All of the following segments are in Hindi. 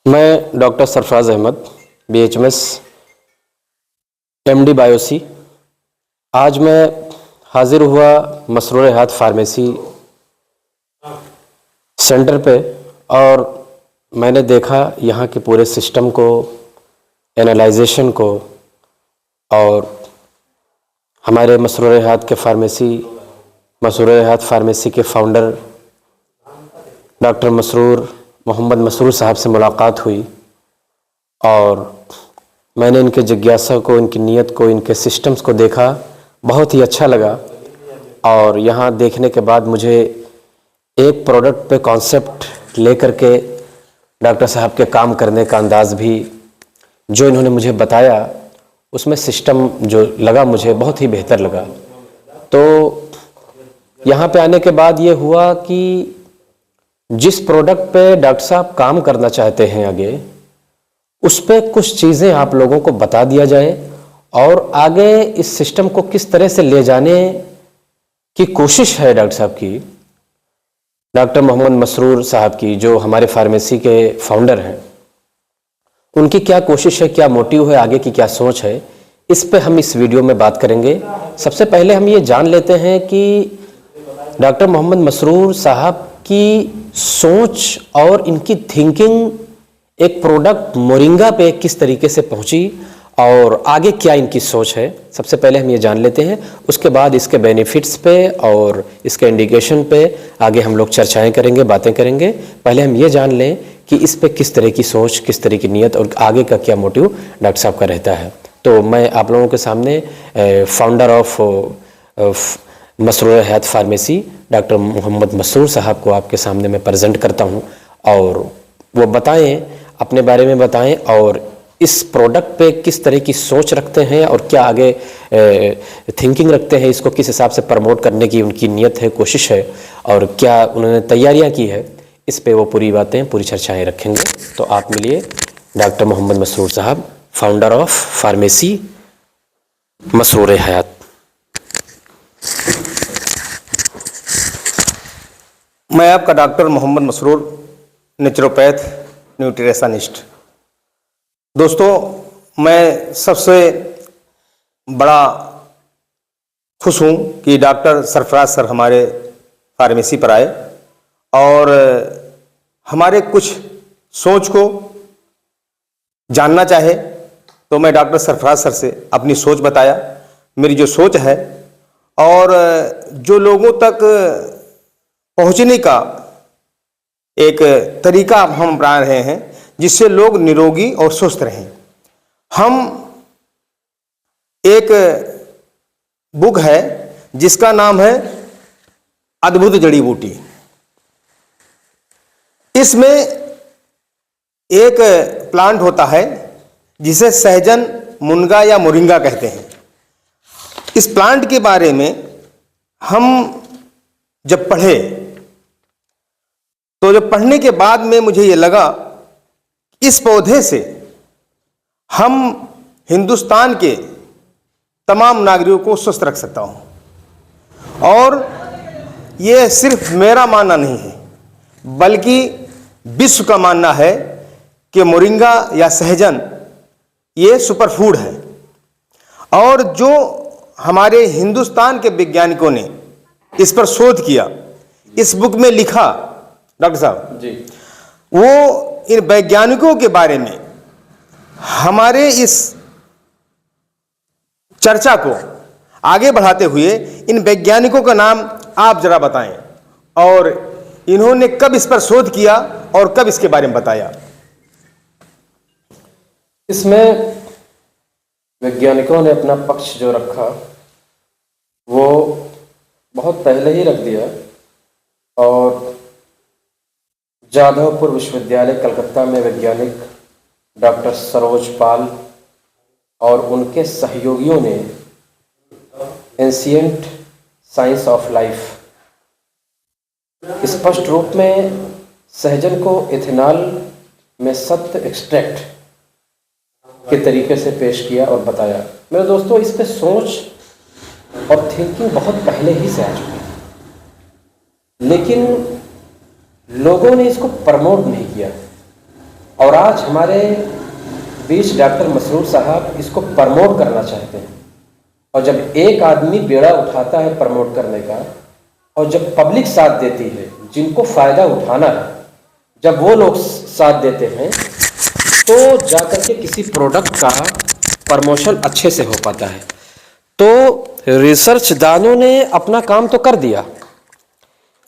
मैं doctor Sarfaraz Ahmad, BHMS, MD बायोसी। आज मैं हाजिर हुआ मसरूर हयात फार्मेसी सेंटर पे और मैंने देखा यहाँ के पूरे सिस्टम को, एनालाइजेशन को, और हमारे मसरूर हयात फार्मेसी के फाउंडर डॉक्टर मोहम्मद मसरूर साहब से मुलाकात हुई और मैंने इनके जिज्ञासा को, इनकी नीयत को, इनके सिस्टम्स को देखा। बहुत ही अच्छा लगा और यहाँ देखने के बाद मुझे एक प्रोडक्ट पे कॉन्सेप्ट लेकर के डॉक्टर साहब के काम करने का अंदाज़ भी जो इन्होंने मुझे बताया, उसमें सिस्टम जो लगा मुझे बहुत ही बेहतर लगा। तो यहाँ पे आने के बाद ये हुआ कि जिस प्रोडक्ट पे डॉक्टर साहब काम करना चाहते हैं आगे, उस पे कुछ चीज़ें आप लोगों को बता दिया जाए और आगे इस सिस्टम को किस तरह से ले जाने की कोशिश है डॉक्टर साहब की, डॉक्टर मोहम्मद मसरूर साहब की, जो हमारे फार्मेसी के फाउंडर हैं। उनकी क्या कोशिश है, क्या मोटिव है, आगे की क्या सोच है, इस पे हम इस वीडियो में बात करेंगे। सबसे पहले हम ये जान लेते हैं कि डॉक्टर मोहम्मद मसरूर साहब की सोच और इनकी थिंकिंग एक प्रोडक्ट मोरिंगा पे किस तरीके से पहुंची और आगे क्या इनकी सोच है, सबसे पहले हम ये जान लेते हैं। उसके बाद इसके बेनिफिट्स पे और इसके इंडिकेशन पे आगे हम लोग चर्चाएं करेंगे, बातें करेंगे। पहले हम ये जान लें कि इस पे किस तरह की सोच, किस तरह की नीयत और आगे का क्या मोटिव डॉक्टर साहब का रहता है। तो मैं आप लोगों के सामने founder of Masroor Hayat pharmacy doctor Mohammad Masroor साहब को आपके सामने मैं प्रेजेंट करता हूं और वो बताएं, अपने बारे में बताएं और इस प्रोडक्ट पे किस तरह की सोच रखते हैं और क्या आगे थिंकिंग रखते हैं, इसको किस हिसाब से प्रमोट करने की उनकी नीयत है, कोशिश है और क्या उन्होंने तैयारियां की है, इस पे वो पूरी बातें, पूरी चर्चाएं रखेंगे। तो आप मिलिए डॉक्टर मोहम्मद मसरूर साहब, founder of pharmacy Masroor Hayat. मैं आपका doctor Mohammad Masroor, naturopath, nutritionist. दोस्तों, मैं सबसे बड़ा खुश हूँ कि डॉक्टर सरफराज सर हमारे फार्मेसी पर आए और हमारे कुछ सोच को जानना चाहे, तो मैं डॉक्टर सरफराज सर से अपनी सोच बताया, मेरी जो सोच है और जो लोगों तक पहुंचने का एक तरीका हम अपना रहे हैं जिससे लोग निरोगी और स्वस्थ रहें। हम एक बुक है जिसका नाम है अद्भुत जड़ी बूटी। इसमें एक प्लांट होता है जिसे सहजन, मुनगा या मोरिंगा कहते हैं। इस प्लांट के बारे में हम जब पढ़े तो जब पढ़ने के बाद में मुझे ये लगा इस पौधे से हम हिंदुस्तान के तमाम नागरिकों को स्वस्थ रख सकता हूं। और ये सिर्फ मेरा मानना नहीं है बल्कि विश्व का मानना है कि मोरिंगा या सहजन ये सुपरफूड है। और जो हमारे हिंदुस्तान के वैज्ञानिकों ने इस पर शोध किया, इस बुक में लिखा डॉक्टर साहब जी, वो इन वैज्ञानिकों के बारे में हमारे इस चर्चा को आगे बढ़ाते हुए इन वैज्ञानिकों का नाम आप जरा बताएं और इन्होंने कब इस पर शोध किया और कब इसके बारे में बताया। इसमें वैज्ञानिकों ने अपना पक्ष जो रखा वो बहुत पहले ही रख दिया और जाधवपुर विश्वविद्यालय कलकत्ता में वैज्ञानिक डॉक्टर सरोज पाल और उनके सहयोगियों ने एंशिएंट साइंस ऑफ लाइफ स्पष्ट रूप में सहजन को इथेनॉल में सत्व एक्सट्रैक्ट के तरीके से पेश किया और बताया। मेरे दोस्तों, इस पे सोच और थिंकिंग बहुत पहले ही से आ चुकी है, लेकिन लोगों ने इसको प्रमोट नहीं किया और आज हमारे बीच डॉक्टर मसरूर साहब इसको प्रमोट करना चाहते हैं। और जब एक आदमी बेड़ा उठाता है प्रमोट करने का, और जब पब्लिक साथ देती है, जिनको फ़ायदा उठाना है, जब वो लोग साथ देते हैं, तो जाकर के किसी प्रोडक्ट का प्रमोशन अच्छे से हो पाता है। तो रिसर्च दानों ने अपना काम तो कर दिया,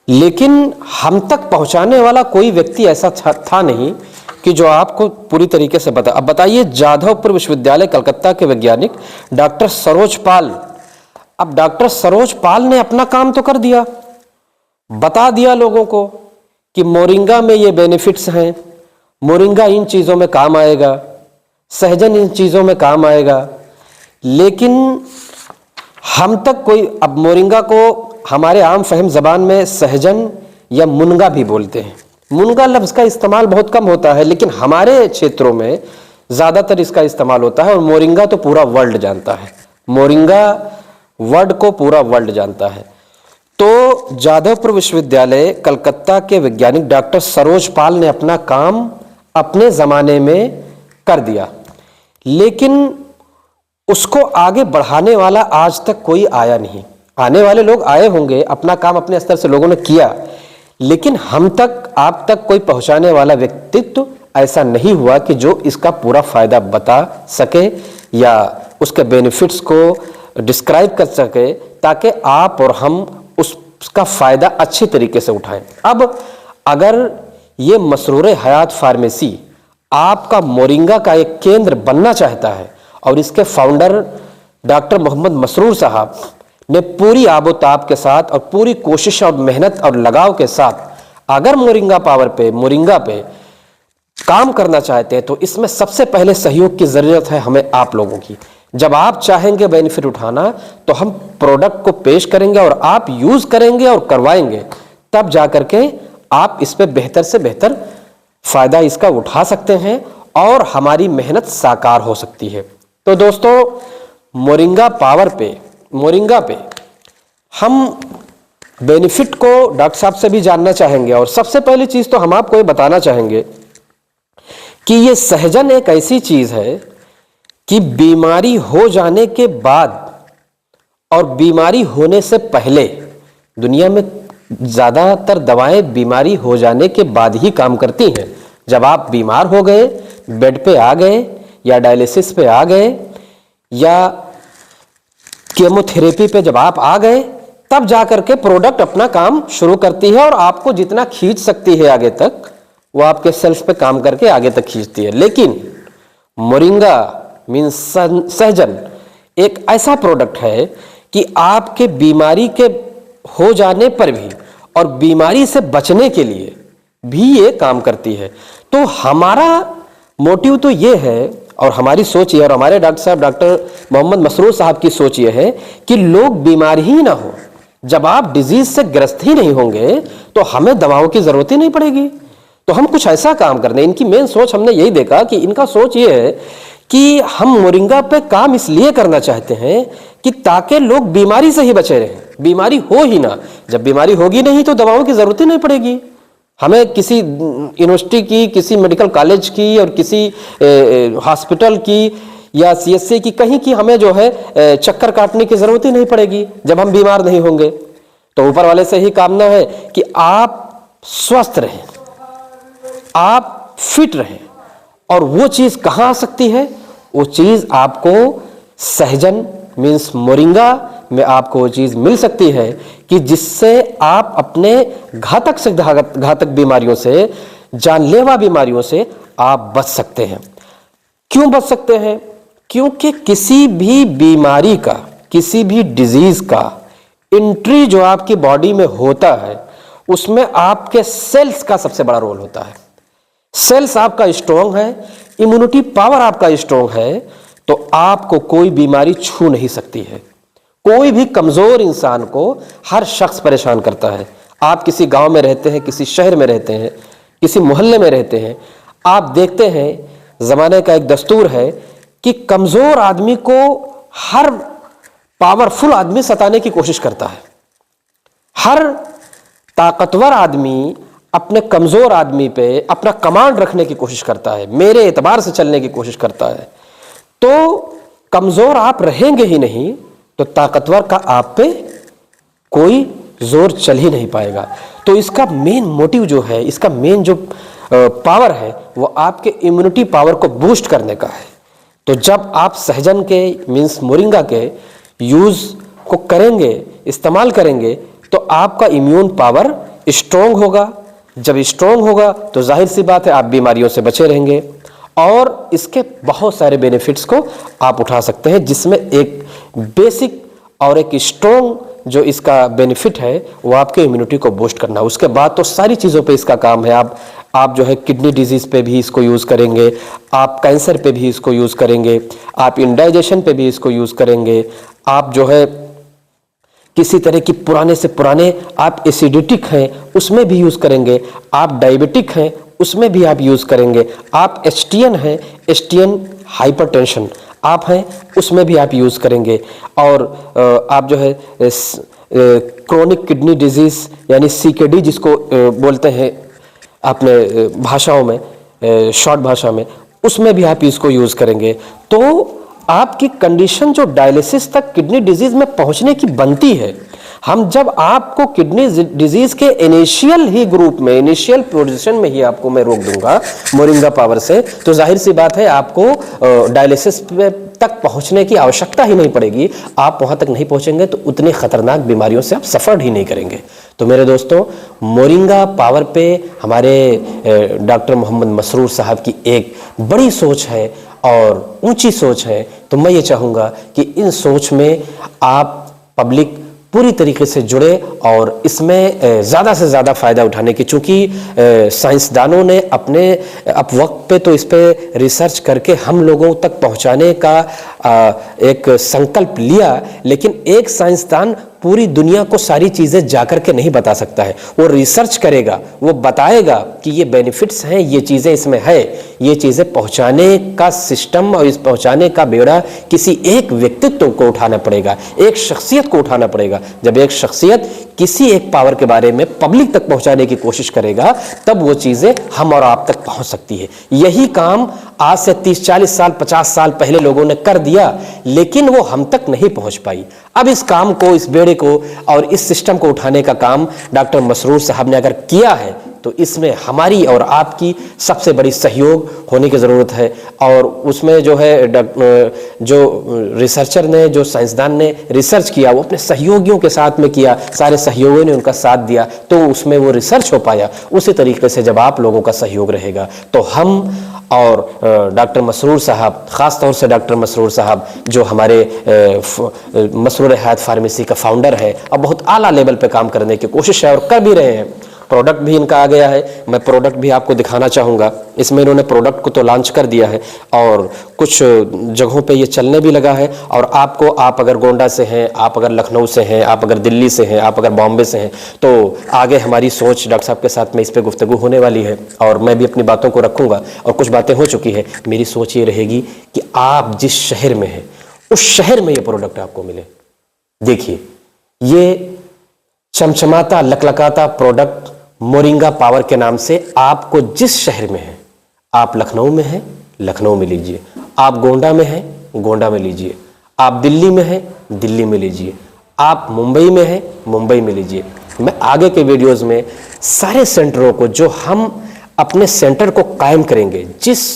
लेकिन हम तक पहुंचाने वाला कोई व्यक्ति ऐसा था नहीं कि जो आपको पूरी तरीके से बता। अब बताइए, जाधवपुर विश्वविद्यालय कलकत्ता के वैज्ञानिक डॉक्टर सरोज पाल, अब डॉक्टर सरोज पाल ने अपना काम तो कर दिया, बता दिया लोगों को कि मोरिंगा में ये बेनिफिट्स हैं, मोरिंगा इन चीज़ों में काम आएगा, सहजन इन चीज़ों में काम आएगा। लेकिन हम तक कोई, अब मोरिंगा को हमारे आम फहम ज़बान में सहजन या मुनगा भी बोलते हैं। मुनगा लफ्ज़ का इस्तेमाल बहुत कम होता है, लेकिन हमारे क्षेत्रों में ज़्यादातर इसका इस्तेमाल होता है। और मोरिंगा तो पूरा वर्ल्ड जानता है, मोरिंगा वर्ड को पूरा वर्ल्ड जानता है। तो जाधवपुर विश्वविद्यालय कलकत्ता के वैज्ञानिक डॉक्टर सरोज पाल ने अपना काम अपने ज़माने में कर दिया, लेकिन उसको आगे बढ़ाने वाला आज तक कोई आया नहीं। आने वाले लोग आए होंगे, अपना काम अपने स्तर से लोगों ने किया, लेकिन हम तक, आप तक कोई पहुंचाने वाला व्यक्तित्व ऐसा नहीं हुआ कि जो इसका पूरा फायदा बता सके या उसके बेनिफिट्स को डिस्क्राइब कर सके, ताकि आप और हम उसका फायदा अच्छी तरीके से उठाएं। अब अगर ये मसरूर हयात फार्मेसी आपका मोरिंगा का एक केंद्र बनना चाहता है, और इसके फाउंडर डॉक्टर मोहम्मद मसरूर साहब ने पूरी आबोताब के साथ और पूरी कोशिश और मेहनत और लगाव के साथ अगर मोरिंगा पावर पे, मोरिंगा पे काम करना चाहते हैं, तो इसमें सबसे पहले सहयोग की ज़रूरत है हमें आप लोगों की। जब आप चाहेंगे बेनिफिट उठाना, तो हम प्रोडक्ट को पेश करेंगे और आप यूज़ करेंगे और करवाएंगे, तब जा करके आप इस पर बेहतर से बेहतर फ़ायदा इसका उठा सकते हैं और हमारी मेहनत साकार हो सकती है। तो दोस्तों, मोरिंगा पावर पे, मोरिंगा पे हम बेनिफिट को डॉक्टर साहब से भी जानना चाहेंगे। और सबसे पहली चीज़ तो हम आपको ये बताना चाहेंगे कि ये सहजन एक ऐसी चीज़ है कि बीमारी हो जाने के बाद और बीमारी होने से पहले, दुनिया में ज़्यादातर दवाएं बीमारी हो जाने के बाद ही काम करती हैं। जब आप बीमार हो गए, बेड पे आ गए, या डायलिसिस पे आ गए, या केमोथेरेपी पे जब आप आ गए, तब जाकर के प्रोडक्ट अपना काम शुरू करती है और आपको जितना खींच सकती है आगे तक, वो आपके सेल्स पे काम करके आगे तक खींचती है। लेकिन मोरिंगा मीन्स सहजन एक ऐसा प्रोडक्ट है कि आपके बीमारी के हो जाने पर भी और बीमारी से बचने के लिए भी ये काम करती है। तो हमारा मोटिव तो ये है, और हमारी सोच ये, और हमारे डॉक्टर साहब डॉक्टर मोहम्मद मसरूर साहब की सोच ये है कि लोग बीमार ही ना हो। जब आप डिजीज से ग्रस्त ही नहीं होंगे, तो हमें दवाओं की जरूरत ही नहीं पड़ेगी। तो हम कुछ ऐसा काम करने, इनकी मेन सोच हमने यही देखा कि इनका सोच ये है कि हम मोरिंगा पे काम इसलिए करना चाहते हैं कि ताकि लोग बीमारी से ही बचे रहें, बीमारी हो ही ना। जब बीमारी होगी नहीं, तो दवाओं की जरूरत ही नहीं पड़ेगी। हमें किसी यूनिवर्सिटी की, किसी मेडिकल कॉलेज की, और किसी हॉस्पिटल की या सीएससी की, कहीं की हमें जो है चक्कर काटने की जरूरत ही नहीं पड़ेगी जब हम बीमार नहीं होंगे। तो ऊपर वाले से ही कामना है कि आप स्वस्थ रहें, आप फिट रहें। और वो चीज़ कहाँ आ सकती है? वो चीज़ आपको सहजन मीन्स मोरिंगा में आपको वो चीज़ मिल सकती है कि जिससे आप अपने घातक से घातक बीमारियों से, जानलेवा बीमारियों से आप बच सकते हैं। क्यों बच सकते हैं? क्योंकि किसी भी बीमारी का, किसी भी डिजीज का एंट्री जो आपकी बॉडी में होता है, उसमें आपके सेल्स का सबसे बड़ा रोल होता है। सेल्स आपका स्ट्रांग है, इम्यूनिटी पावर आपका स्ट्रांग है, तो आपको कोई बीमारी छू नहीं सकती है। कोई भी कमजोर इंसान को हर शख्स परेशान करता है। आप किसी गांव में रहते हैं, किसी शहर में रहते हैं, किसी मोहल्ले में रहते हैं, आप देखते हैं जमाने का एक दस्तूर है कि कमजोर आदमी को हर पावरफुल आदमी सताने की कोशिश करता है। हर ताकतवर आदमी अपने कमजोर आदमी पे अपना कमांड रखने की कोशिश करता है, मेरे एतबार से चलने की कोशिश करता है, तो कमजोर आप रहेंगे ही नहीं तो ताकतवर का आप पे कोई जोर चल ही नहीं पाएगा। तो इसका मेन मोटिव जो है, इसका मेन जो पावर है वो आपके इम्यूनिटी पावर को बूस्ट करने का है। तो जब आप सहजन के मीन्स मोरिंगा के यूज को करेंगे, इस्तेमाल करेंगे, तो आपका इम्यून पावर स्ट्रोंग होगा। जब स्ट्रोंग होगा तो जाहिर सी बात है आप बीमारियों से बचे रहेंगे और इसके बहुत सारे बेनिफिट्स को आप उठा सकते हैं, जिसमें एक बेसिक और एक स्ट्रोंग जो इसका बेनिफिट है वो आपके इम्यूनिटी को बूस्ट करना। उसके बाद तो सारी चीज़ों पे इसका काम है। आप जो है किडनी डिजीज़ पे भी इसको यूज़ करेंगे, आप कैंसर पे भी इसको यूज़ करेंगे, आप इंडाइजेशन पे भी इसको यूज़ करेंगे, आप जो है किसी तरह की पुराने से पुराने आप एसिडिटिक हैं उसमें भी यूज़ करेंगे, आप डायबिटिक हैं उसमें भी आप यूज़ करेंगे, आप एसटीएन हैं, एसटीएन हाइपरटेंशन आप हैं उसमें भी आप यूज़ करेंगे, और आप जो है क्रोनिक किडनी डिजीज़ यानी सीकेडी जिसको बोलते हैं अपने भाषाओं में, शॉर्ट भाषा में, उसमें भी आप इसको यूज़ करेंगे। तो आपकी कंडीशन जो डायलिसिस तक किडनी डिजीज़ में पहुंचने की बनती है, हम जब आपको किडनी डिजीज़ के इनिशियल ही ग्रुप में, इनिशियल पोजीशन में ही आपको मैं रोक दूंगा मोरिंगा पावर से, तो जाहिर सी बात है आपको डायलिसिस तक पहुंचने की आवश्यकता ही नहीं पड़ेगी। आप वहां तक नहीं पहुंचेंगे तो उतनी खतरनाक बीमारियों से आप सफ़र ही नहीं करेंगे। तो मेरे दोस्तों, मोरिंगा पावर पे हमारे डॉक्टर मोहम्मद मसरूर साहब की एक बड़ी सोच है और ऊंची सोच है। तो मैं ये चाहूँगा कि इन सोच में आप पब्लिक पूरी तरीके से जुड़े और इसमें ज़्यादा से ज़्यादा फ़ायदा उठाने की, चूँकि साइंसदानों ने अपने वक्त पे तो इस पे रिसर्च करके हम लोगों तक पहुँचाने का एक संकल्प लिया, लेकिन एक साइंसदान पूरी दुनिया को सारी चीज़ें जाकर के नहीं बता सकता है। वो रिसर्च करेगा, वो बताएगा कि ये बेनिफिट्स हैं, ये चीज़ें इसमें है, ये चीज़ें पहुंचाने का सिस्टम और इस पहुंचाने का बेड़ा किसी एक व्यक्तित्व को उठाना पड़ेगा, एक शख्सियत को उठाना पड़ेगा। जब एक शख्सियत किसी एक पावर के बारे में पब्लिक तक पहुंचाने की कोशिश करेगा तब वो चीज़ें हम और आप तक पहुंच सकती है। यही काम आज से 30-40 साल 50 साल पहले लोगों ने कर दिया, लेकिन वो हम तक नहीं पहुंच पाई। अब इस काम को, इस बेड़े को और इस सिस्टम को उठाने का काम डॉक्टर मसरूर साहब ने अगर किया है तो इसमें हमारी और आपकी सबसे बड़ी सहयोग होने की ज़रूरत है। और उसमें जो है जो रिसर्चर ने, जो साइंसदान ने रिसर्च किया वो अपने सहयोगियों के साथ में किया, सारे सहयोगियों ने उनका साथ दिया तो उसमें वो रिसर्च हो पाया। उसी तरीके से जब आप लोगों का सहयोग रहेगा तो हम और डॉक्टर मसरूर साहब, ख़ास तौर से डॉक्टर मसरूर साहब जो हमारे मसरूर हयात फार्मेसी का फाउंडर है और बहुत आला लेवल पे काम करने की कोशिश है और कर भी रहे हैं। प्रोडक्ट भी इनका आ गया है, मैं प्रोडक्ट भी आपको दिखाना चाहूँगा। इसमें इन्होंने प्रोडक्ट को तो लॉन्च कर दिया है और कुछ जगहों पे ये चलने भी लगा है। और आपको, आप अगर गोंडा से हैं, आप अगर लखनऊ से हैं, आप अगर दिल्ली से हैं, आप अगर बॉम्बे से हैं, तो आगे हमारी सोच डॉक्टर साहब के साथ में इस पर गुफ्तगू होने वाली है और मैं भी अपनी बातों को रखूँगा और कुछ बातें हो चुकी है। मेरी सोच ये रहेगी कि आप जिस शहर में हैं उस शहर में ये प्रोडक्ट आपको मिले। देखिए, ये चमचमाता लकलकाता प्रोडक्ट मोरिंगा पावर के नाम से आपको जिस शहर में है, आप लखनऊ में हैं, लखनऊ में लीजिए, आप गोंडा में हैं, गोंडा में लीजिए, आप दिल्ली में हैं, दिल्ली में लीजिए, आप मुंबई में हैं, मुंबई में लीजिए। मैं आगे के वीडियोस में सारे सेंटरों को, जो हम अपने सेंटर को कायम करेंगे, जिस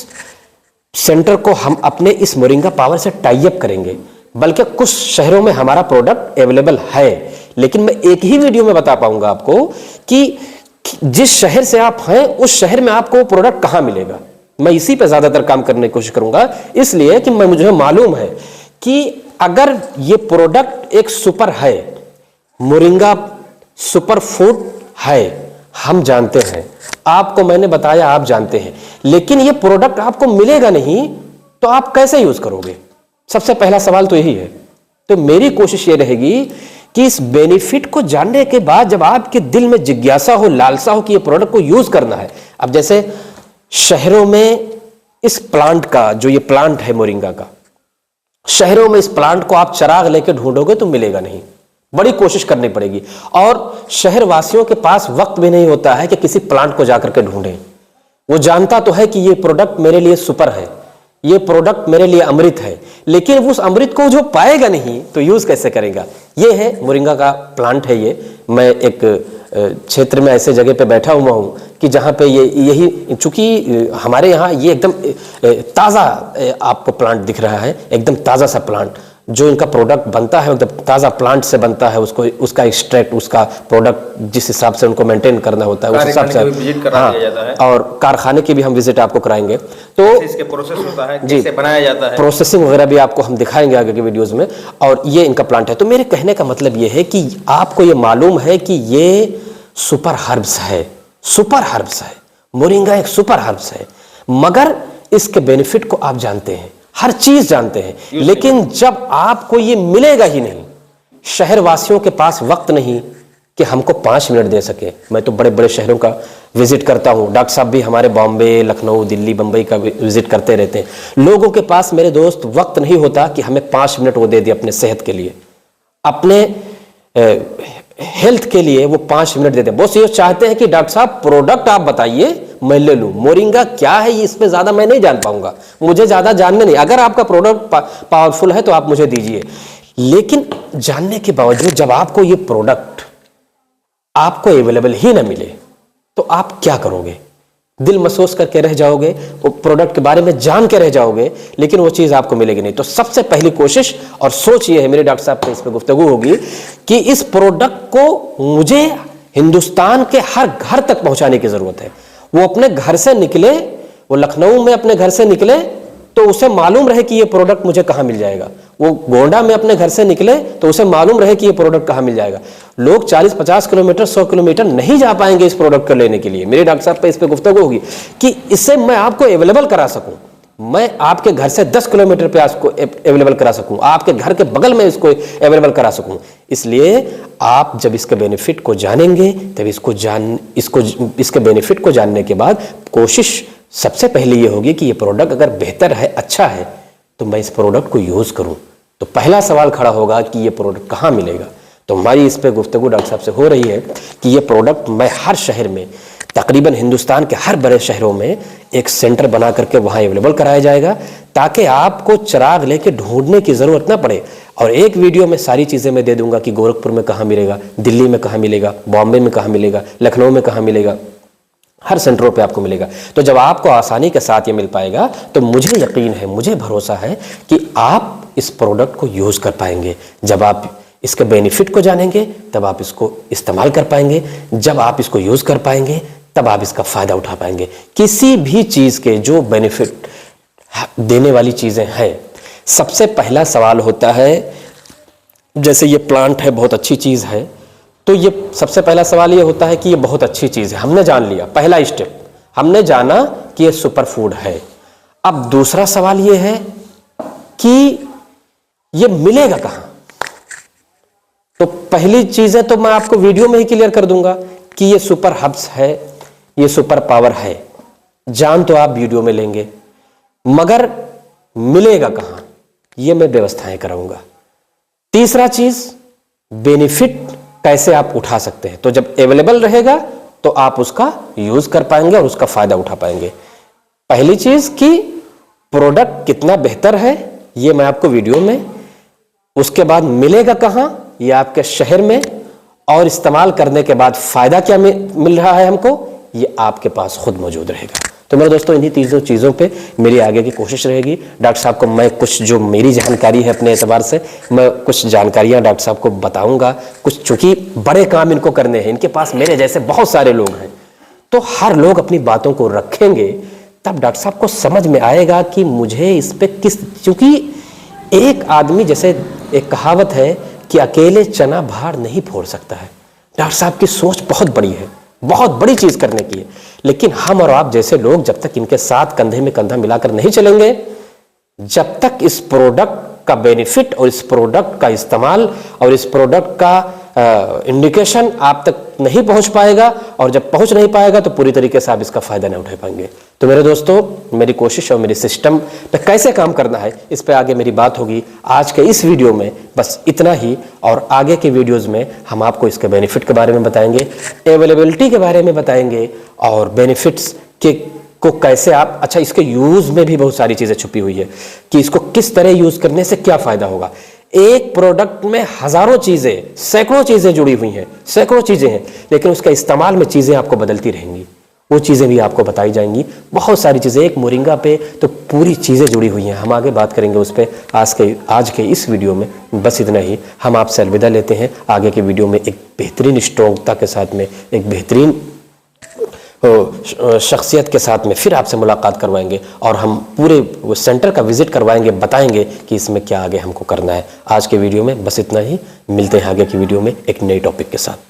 सेंटर को हम अपने इस मोरिंगा पावर से टाई अप करेंगे, बल्कि कुछ शहरों में हमारा प्रोडक्ट अवेलेबल है, लेकिन मैं एक ही वीडियो में बता पाऊंगा आपको कि जिस शहर से आप हैं उस शहर में आपको प्रोडक्ट कहां मिलेगा। मैं इसी पे ज्यादातर काम करने की कोशिश करूंगा, इसलिए कि मुझे मालूम है कि अगर ये प्रोडक्ट एक सुपर है, मोरिंगा सुपर फूड है, हम जानते हैं, आपको मैंने बताया, आप जानते हैं, लेकिन ये प्रोडक्ट आपको मिलेगा नहीं तो आप कैसे यूज करोगे? सबसे पहला सवाल तो यही है। तो मेरी कोशिश ये रहेगी कि इस बेनिफिट को जानने के बाद जब आपके दिल में जिज्ञासा हो, लालसा हो कि ये प्रोडक्ट को यूज करना है। अब जैसे शहरों में इस प्लांट का, जो ये प्लांट है मोरिंगा का, शहरों में इस प्लांट को आप चराग लेके ढूंढोगे तो मिलेगा नहीं। बड़ी कोशिश करनी पड़ेगी। और शहर वासियों के पास वक्त भी नहीं होता है कि किसी प्लांट को जाकर के ढूंढें। वो जानता तो है कि ये प्रोडक्ट मेरे लिए सुपर है, ये प्रोडक्ट मेरे लिए अमृत है, लेकिन वो उस अमृत को जो पाएगा नहीं तो यूज कैसे करेगा। ये है मोरिंगा का प्लांट है। ये मैं एक क्षेत्र में ऐसे जगह पे बैठा हुआ हूँ कि जहाँ पे यही चूंकि हमारे यहाँ ये एकदम ताज़ा आपको प्लांट दिख रहा है, एकदम ताज़ा सा प्लांट। जो इनका प्रोडक्ट बनता है एकदम ताज़ा प्लांट से बनता है, उसको उसका एक्सट्रैक्ट, उसका प्रोडक्ट जिस हिसाब से उनको मेंटेन करना होता है उस हिसाब से विजिट करा दिया जाता है। और कारखाने की भी हम विजिट आपको कराएंगे। तो इसके प्रोसेस होता है, कैसे बनाया जाता है, प्रोसेसिंग वगैरह भी आपको हम दिखाएंगे आगे के वीडियोस में। और ये इनका प्लांट है। तो मेरे कहने का मतलब ये है कि आपको ये मालूम है कि ये सुपर हर्ब्स है, सुपर हर्ब्स है। मोरिंगा एक सुपर हर्ब्स है, मगर इसके बेनिफिट को आप जानते हैं, हर चीज जानते हैं, लेकिन जब आपको ये मिलेगा ही नहीं, शहर वासियों के पास वक्त नहीं कि हमको 5 मिनट दे सके। मैं तो बड़े बड़े शहरों का विजिट करता हूँ, डॉक्टर साहब भी हमारे बॉम्बे, लखनऊ, दिल्ली, बंबई का विजिट करते रहते हैं। लोगों के पास मेरे दोस्त वक्त नहीं होता कि हमें 5 मिनट वो दे दे अपने सेहत के लिए, अपने हेल्थ के लिए वो 5 मिनट देते हैं। बस ये चाहते हैं कि डॉक्टर साहब प्रोडक्ट आप बताइए, मैं ले लूं। मोरिंगा क्या है ये इसमें ज्यादा मैं नहीं जान पाऊंगा, मुझे ज्यादा जानने नहीं। अगर आपका प्रोडक्ट पावरफुल है तो आप मुझे दीजिए, लेकिन जानने के बावजूद जब आपको ये प्रोडक्ट आपको अवेलेबल ही ना मिले तो आप क्या करोगे? दिल महसूस करके रह जाओगे, वो प्रोडक्ट के बारे में जान के रह जाओगे, लेकिन वो चीज आपको मिलेगी नहीं। तो सबसे पहली कोशिश और सोच ये है, मेरे डॉक्टर साहब से इस पर गुफ्तगू होगी कि इस प्रोडक्ट को मुझे हिंदुस्तान के हर घर तक पहुंचाने की जरूरत है। वो अपने घर से निकले, वो लखनऊ में अपने घर से निकले तो उसे मालूम रहे कि ये प्रोडक्ट मुझे कहां मिल जाएगा। वो गोंडा में अपने घर से निकले तो उसे मालूम रहे कि ये प्रोडक्ट कहां मिल जाएगा। लोग 40-50 किलोमीटर, 100 किलोमीटर नहीं जा पाएंगे इस प्रोडक्ट को लेने के लिए। मेरे डॉक्टर साहब पे इस पे गुफ्तगू होगी कि इससे मैं आपको अवेलेबल करा सकूं, मैं आपके घर से 10 किलोमीटर पे इसको अवेलेबल करा सकूं, आपके घर के बगल में इसको अवेलेबल करा सकूं। इसलिए आप जब इसके बेनिफिट को जानेंगे तब इसके बेनिफिट को जानने के बाद कोशिश सबसे पहले ये होगी कि ये प्रोडक्ट अगर बेहतर है, अच्छा है, तो मैं इस प्रोडक्ट को यूज करूं। तो पहला सवाल खड़ा होगा कि ये प्रोडक्ट कहां मिलेगा। तो हमारी इस पे गुफ्तगू डॉक्टर साहब से हो रही है कि ये प्रोडक्ट मैं हर शहर में, तकरीबन हिंदुस्तान के हर बड़े शहरों में एक सेंटर बना करके वहां अवेलेबल कराया जाएगा, ताकि आपको चिराग लेके ढूंढने की जरूरत ना पड़े। और एक वीडियो में सारी चीजें मैं दे दूंगा कि गोरखपुर में कहाँ मिलेगा, दिल्ली में कहाँ मिलेगा, बॉम्बे में कहाँ मिलेगा, लखनऊ में कहाँ मिलेगा, हर सेंटरों पे आपको मिलेगा। तो जब आपको आसानी के साथ ये मिल पाएगा तो मुझे यकीन है, मुझे भरोसा है कि आप इस प्रोडक्ट को यूज कर पाएंगे। जब आप इसके बेनिफिट को जानेंगे तब आप इसको इस्तेमाल कर पाएंगे, जब आप इसको यूज कर पाएंगे तब आप इसका फायदा उठा पाएंगे। किसी भी चीज के जो बेनिफिट देने वाली चीजें हैं, सबसे पहला सवाल होता है, जैसे ये प्लांट है, बहुत अच्छी चीज है, तो ये सबसे पहला सवाल ये होता है कि ये बहुत अच्छी चीज है, हमने जान लिया, पहला स्टेप हमने जाना कि ये सुपर फूड है। अब दूसरा सवाल ये है कि ये मिलेगा कहां। तो पहली चीजें तो मैं आपको वीडियो में ही क्लियर कर दूंगा कि ये सुपर हब्स है, ये सुपर पावर है, जान तो आप वीडियो में लेंगे, मगर मिलेगा कहां ये मैं व्यवस्थाएं कराऊंगा। तीसरा चीज, बेनिफिट कैसे आप उठा सकते हैं। तो जब अवेलेबल रहेगा तो आप उसका यूज कर पाएंगे और उसका फायदा उठा पाएंगे। पहली चीज कि प्रोडक्ट कितना बेहतर है ये मैं आपको वीडियो में, उसके बाद मिलेगा कहां ये आपके शहर में, और इस्तेमाल करने के बाद फायदा क्या मिल रहा है हमको ये आपके पास खुद मौजूद रहेगा। तो मेरे दोस्तों, इन्हीं तीनों चीज़ों पे मेरी आगे की कोशिश रहेगी। डॉक्टर साहब को मैं कुछ जो मेरी जानकारी है अपने एतबार से, मैं कुछ जानकारियां डॉक्टर साहब को बताऊंगा। कुछ चूंकि बड़े काम इनको करने हैं, इनके पास मेरे जैसे बहुत सारे लोग हैं, तो हर लोग अपनी बातों को रखेंगे तब डॉक्टर साहब को समझ में आएगा कि मुझे इस पे किस, चूंकि एक आदमी, जैसे एक कहावत है कि अकेले चना भार नहीं फोड़ सकता है। डॉक्टर साहब की सोच बहुत बड़ी है, बहुत बड़ी चीज करने की है, लेकिन हम और आप जैसे लोग जब तक इनके साथ कंधे में कंधा मिलाकर नहीं चलेंगे, जब तक इस प्रोडक्ट का बेनिफिट और इस प्रोडक्ट का इस्तेमाल और इस प्रोडक्ट का इंडिकेशन आप तक नहीं पहुंच पाएगा, और जब पहुंच नहीं पाएगा तो पूरी तरीके से आप इसका फायदा नहीं उठा पाएंगे। तो मेरे दोस्तों, मेरी कोशिश और मेरी सिस्टम पे कैसे काम करना है इस पे आगे मेरी बात होगी। आज के इस वीडियो में बस इतना ही, और आगे के वीडियोस में हम आपको इसके बेनिफिट के बारे में बताएंगे, अवेलेबिलिटी के बारे में बताएंगे, और बेनिफिट्स के को कैसे आप, अच्छा इसके यूज में भी बहुत सारी चीजें छुपी हुई है कि इसको किस तरह यूज करने से क्या फायदा होगा। एक प्रोडक्ट में हजारों चीजें, सैकड़ों चीजें जुड़ी हुई हैं, सैकड़ों चीजें हैं, लेकिन उसका इस्तेमाल में चीजें आपको बदलती रहेंगी, वो चीजें भी आपको बताई जाएंगी। बहुत सारी चीजें, एक मोरिंगा पे तो पूरी चीजें जुड़ी हुई हैं, हम आगे बात करेंगे उस पर आज के इस वीडियो में। बस इतना ही, हम आपसे अलविदा लेते हैं। आगे के वीडियो में एक बेहतरीन स्ट्रॉन्गता के साथ में, एक बेहतरीन शख्सियत के साथ में फिर आपसे मुलाकात करवाएंगे, और हम पूरे वो सेंटर का विजिट करवाएंगे, बताएंगे कि इसमें क्या आगे हमको करना है। आज के वीडियो में बस इतना ही, मिलते हैं आगे की वीडियो में एक नई टॉपिक के साथ।